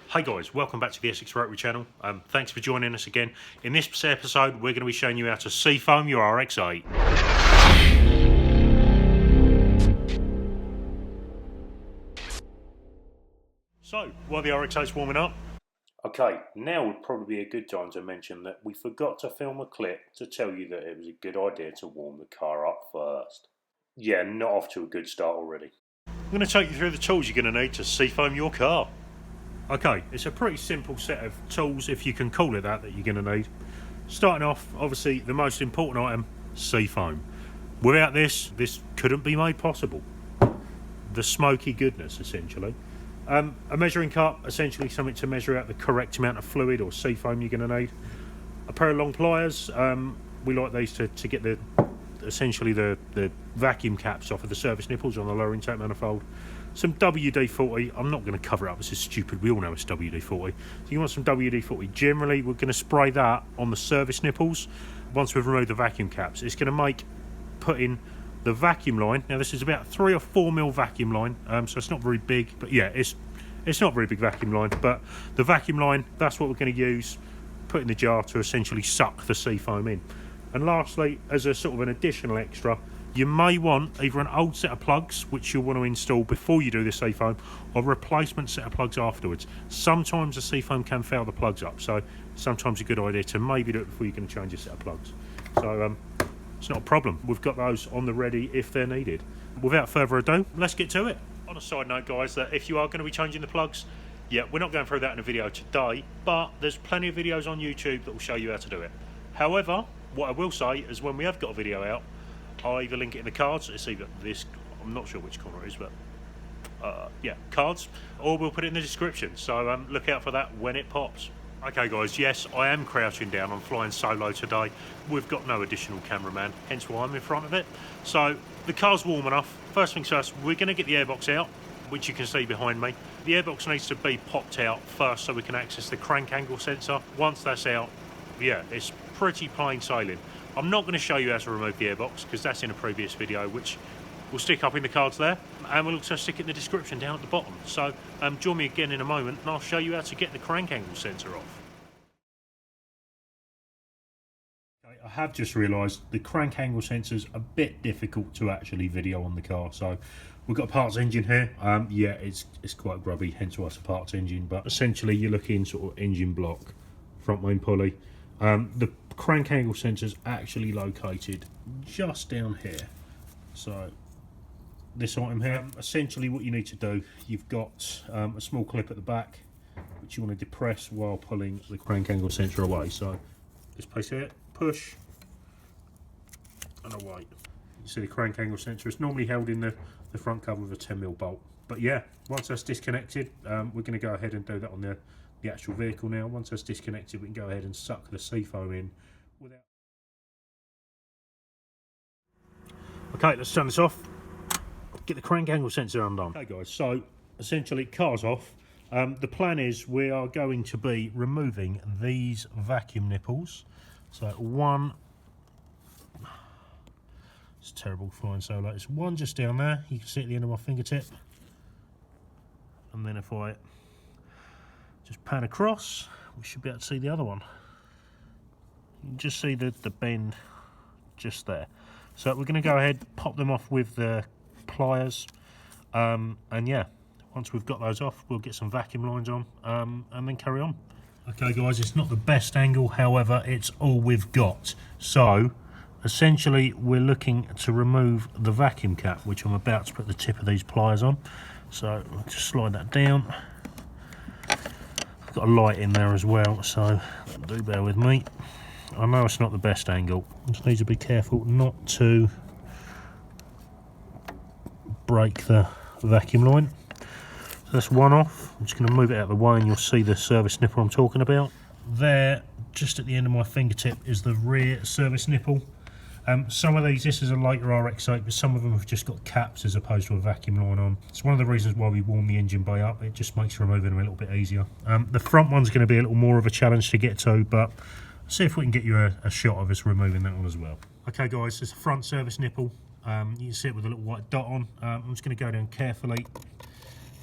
Hey guys, welcome back to the Essex Rotary channel. Thanks for joining us again. In this episode, we're going to be showing you how to seafoam your RX-8. So, while the RX-8's warming up, okay, now would probably be a good time to mention that we forgot to film a clip to tell you that it was a good idea to warm the car up first. Yeah, not off to a good start already. I'm going to take you through the tools you're going to need to seafoam your car. Okay, it's a pretty simple set of tools, if you can call it that you're going to need. Starting off, obviously, the most important item, seafoam. Without this couldn't be made possible. The smoky goodness, essentially. A measuring cup, essentially something to measure out the correct amount of fluid or seafoam you're going to need. A pair of long pliers. We like these to get essentially the vacuum caps off of the service nipples on the lower intake manifold. Some WD-40, I'm not going to cover it up, this is stupid, we all know it's WD-40. So you want some WD-40. Generally, we're going to spray that on the service nipples once we've removed the vacuum caps. It's going to make putting the vacuum line, now this is about 3 or 4 mil vacuum line, so it's not very big, but yeah, it's not a very big vacuum line, but the vacuum line, that's what we're going to use, put in the jar to essentially suck the seafoam in. And lastly, as a sort of an additional extra, you may want either an old set of plugs, which you'll want to install before you do the seafoam, or a replacement set of plugs afterwards. Sometimes the seafoam can foul the plugs up, so sometimes a good idea to maybe do it before you're going to change your set of plugs. So it's not a problem. We've got those on the ready if they're needed. Without further ado, let's get to it. On a side note, guys, that if you are going to be changing the plugs, yeah, we're not going through that in a video today, but there's plenty of videos on YouTube that will show you how to do it. However, what I will say is when we have got a video out, I'll either link it in the cards, it's either this, I'm not sure which corner it is, but yeah, cards, or we'll put it in the description, so look out for that when it pops. Okay guys, yes, I am crouching down, I'm flying solo today, we've got no additional cameraman, hence why I'm in front of it. So, the car's warm enough, first things first, we're going to get the airbox out, which you can see behind me. The airbox needs to be popped out first so we can access the crank angle sensor. Once that's out, yeah, it's pretty plain sailing. I'm not going to show you how to remove the airbox because that's in a previous video, which we'll stick up in the cards there, and we'll also stick it in the description down at the bottom. So join me again in a moment and I'll show you how to get the crank angle sensor off. Okay, I have just realised the crank angle sensor's a bit difficult to actually video on the car, so we've got a parts engine here. Yeah, it's quite grubby, hence why it's a parts engine, but essentially you're looking sort of engine block, front main pulley. The crank angle sensor is actually located just down here. So this item here, essentially what you need to do, you've got a small clip at the back which you want to depress while pulling the crank angle sensor away. So this place here, push and away. You see the crank angle sensor is normally held in the front cover with a 10mm bolt. But yeah, once that's disconnected, we're going to go ahead and do that on the actual vehicle now. Once that's disconnected, we can go ahead and suck the seafoam in without... Okay, let's turn this off. Get the crank angle sensor undone. Okay guys, so essentially car's off. The plan is we are going to be removing these vacuum nipples. So one, it's terrible flying solo. It's one just down there, you can see at the end of my fingertip. And then if I just pan across, we should be able to see the other one. You can just see the bend just there. So we're going to go ahead, pop them off with the pliers, and yeah, once we've got those off, we'll get some vacuum lines on, and then carry on. Okay guys, it's not the best angle, however, it's all we've got. So, essentially, we're looking to remove the vacuum cap, which I'm about to put the tip of these pliers on. So, I'll just slide that down. I've got a light in there as well, so do bear with me. I know it's not the best angle. Just need to be careful not to break the vacuum line. So that's one off. I'm just going to move it out of the way and you'll see the service nipple I'm talking about. There, just at the end of my fingertip, is the rear service nipple. Some of these, this is a later RX-8, but some of them have just got caps as opposed to a vacuum line on. It's one of the reasons why we warm the engine bay up. It just makes removing them a little bit easier. The front one's going to be a little more of a challenge to get to, but see if we can get you a shot of us removing that one as well. Okay guys, there's a front service nipple. You can see it with a little white dot on. I'm just going to go down carefully.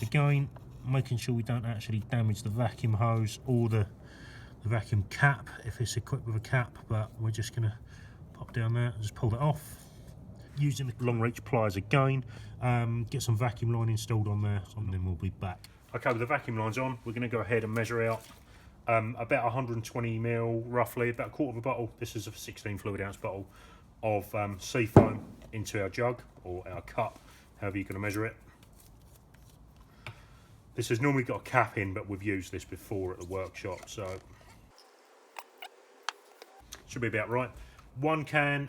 Again, making sure we don't actually damage the vacuum hose or the vacuum cap if it's equipped with a cap, but we're just going to pop down there and just pull that off. Using the long reach pliers again, get some vacuum line installed on there, and then we'll be back. Okay, with the vacuum lines on, we're going to go ahead and measure out about 120 ml, roughly, about a quarter of a bottle. This is a 16 fluid ounce bottle of Seafoam into our jug or our cup, however you're going to measure it. This has normally got a cap in, but we've used this before at the workshop, so should be about right. One can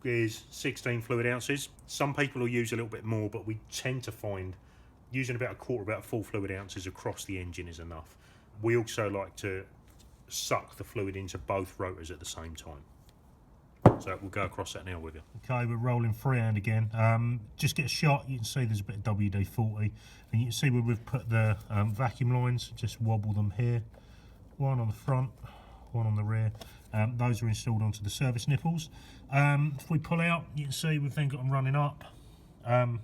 is 16 fluid ounces. Some people will use a little bit more, but we tend to find using about a quarter, about 4 fluid ounces across the engine is enough. We also like to suck the fluid into both rotors at the same time. So we'll go across that now with you. Okay, we're rolling freehand again. Just get a shot, you can see there's a bit of WD-40. And you can see where we've put the vacuum lines, just wobble them here. One on the front, one on the rear. Those are installed onto the service nipples. If we pull out, you can see we've then got them running up and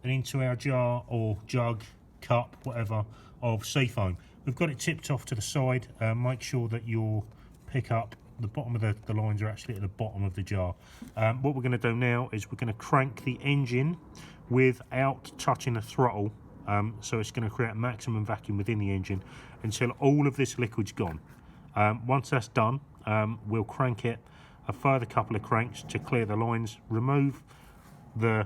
into our jar or jug, cup, whatever, of Seafoam. We've got it tipped off to the side. Make sure that your pickup, the bottom of the lines are actually at the bottom of the jar. What we're going to do now is we're going to crank the engine without touching the throttle, so it's going to create maximum vacuum within the engine until all of this liquid's gone. Once that's done, we'll crank it a further couple of cranks to clear the lines, remove the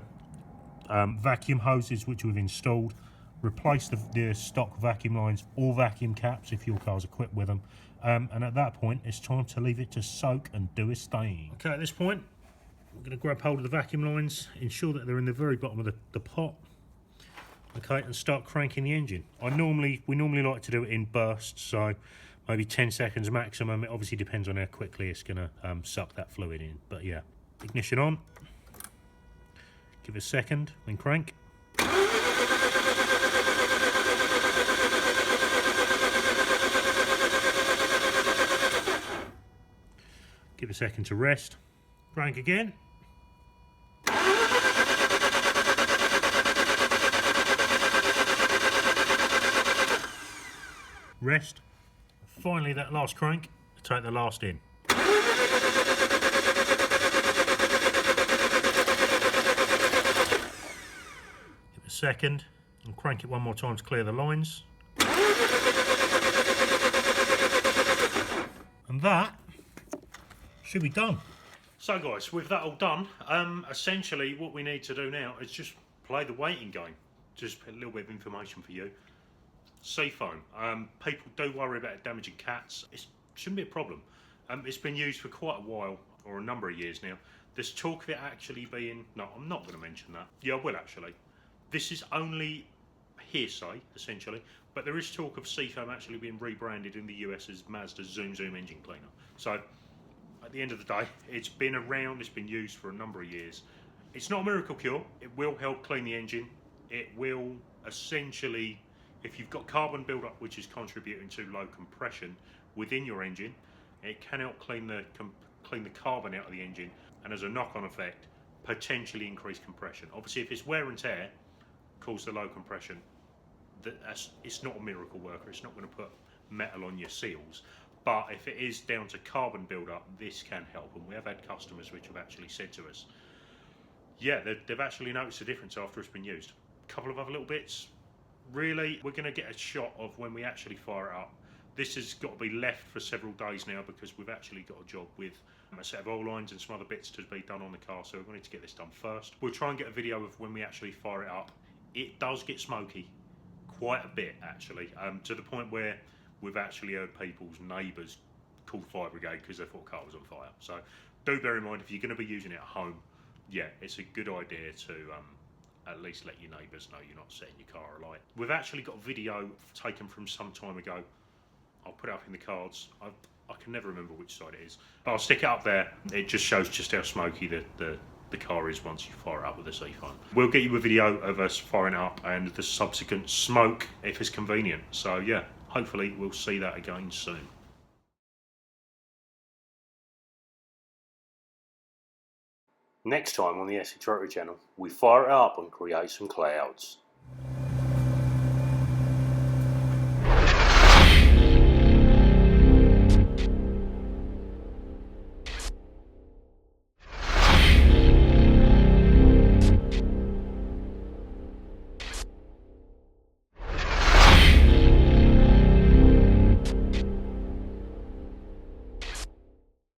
vacuum hoses which we've installed, replace the stock vacuum lines or vacuum caps if your car's equipped with them, and at that point it's time to leave it to soak and do its thing. Okay, at this point we're going to grab hold of the vacuum lines, ensure that they're in the very bottom of the pot, okay, and start cranking the engine. We normally like to do it in bursts, so maybe 10 seconds maximum. It obviously depends on how quickly it's going to suck that fluid in, but yeah. Ignition on, give it a second, then crank. Give it a second to rest, crank again. Rest. Finally, that last crank, take the last in. Give it a second and crank it one more time to clear the lines. And that should be done. So guys, with that all done, essentially what we need to do now is just play the waiting game. Just a little bit of information for you. Seafoam. People do worry about damaging cats. It shouldn't be a problem. It's been used for quite a while, or a number of years now. There's talk of it actually being... No, I'm not going to mention that. Yeah, I will actually. This is only hearsay, essentially, but there is talk of Seafoam actually being rebranded in the US as Mazda's Zoom Zoom engine cleaner. So, at the end of the day, it's been around, it's been used for a number of years. It's not a miracle cure. It will help clean the engine. It will essentially... If you've got carbon buildup which is contributing to low compression within your engine, it can help clean the carbon out of the engine, and as a knock-on effect, potentially increase compression. Obviously, if it's wear and tear cause the low compression, it's not a miracle worker. It's not going to put metal on your seals. But if it is down to carbon buildup, this can help. And we have had customers which have actually said to us, yeah, they've actually noticed a difference after it's been used. A couple of other little bits. Really, we're going to get a shot of when we actually fire it up. This has got to be left for several days now because we've actually got a job with a set of oil lines and some other bits to be done on the car, so we wanted to get this done first. We'll try and get a video of when we actually fire it up. It does get smoky, quite a bit actually, to the point where we've actually heard people's neighbours call fire brigade because they thought the car was on fire. So do bear in mind, if you're going to be using it at home, yeah, it's a good idea to at least let your neighbours know you're not setting your car alight. We've actually got a video taken from some time ago. I'll put it up in the cards. I can never remember which side it is, but I'll stick it up there. It just shows just how smoky the car is once you fire it up with a Seafoam. We'll get you a video of us firing it up and the subsequent smoke if it's convenient. So yeah, hopefully we'll see that again soon. Next time on the Essex Rotary channel, we fire it up and create some clouds.